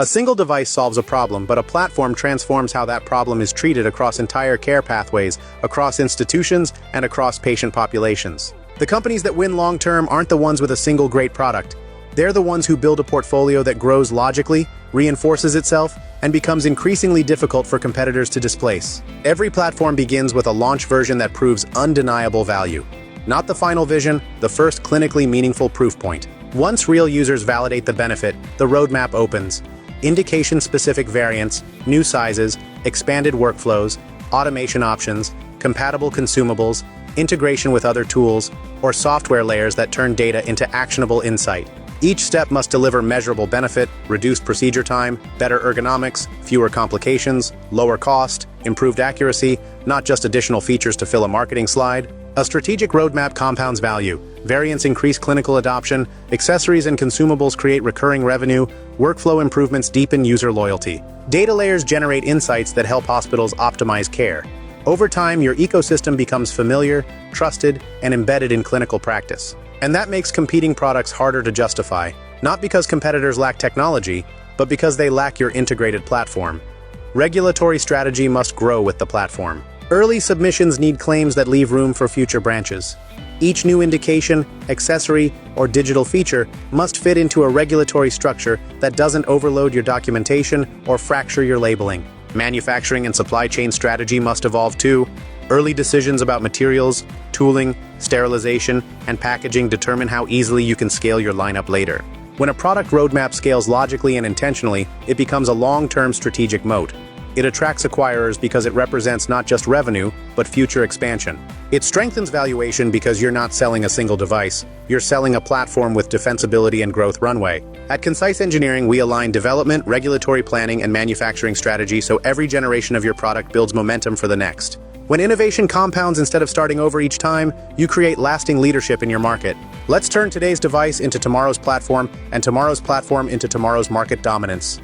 A single device solves a problem, but a platform transforms how that problem is treated across entire care pathways, across institutions, and across patient populations. The companies that win long-term aren't the ones with a single great product. They're the ones who build a portfolio that grows logically, reinforces itself, and becomes increasingly difficult for competitors to displace. Every platform begins with a launch version that proves undeniable value. Not the final vision, the first clinically meaningful proof point. Once real users validate the benefit, the roadmap opens. Indication-specific variants, new sizes, expanded workflows, automation options, compatible consumables, integration with other tools, or software layers that turn data into actionable insight. Each step must deliver measurable benefit, reduced procedure time, better ergonomics, fewer complications, lower cost, improved accuracy, not just additional features to fill a marketing slide. A strategic roadmap compounds value. Variants increase clinical adoption, accessories and consumables create recurring revenue, workflow improvements deepen user loyalty. Data layers generate insights that help hospitals optimize care. Over time, your ecosystem becomes familiar, trusted, and embedded in clinical practice. And that makes competing products harder to justify, not because competitors lack technology, but because they lack your integrated platform. Regulatory strategy must grow with the platform. Early submissions need claims that leave room for future branches. Each new indication, accessory, or digital feature must fit into a regulatory structure that doesn't overload your documentation or fracture your labeling. Manufacturing and supply chain strategy must evolve too. Early decisions about materials, tooling, sterilization, and packaging determine how easily you can scale your lineup later. When a product roadmap scales logically and intentionally, it becomes a long-term strategic moat. It attracts acquirers because it represents not just revenue, but future expansion. It strengthens valuation because you're not selling a single device, you're selling a platform with defensibility and growth runway. At Concise Engineering, we align development, regulatory planning, and manufacturing strategy so every generation of your product builds momentum for the next. When innovation compounds instead of starting over each time, you create lasting leadership in your market. Let's turn today's device into tomorrow's platform, and tomorrow's platform into tomorrow's market dominance.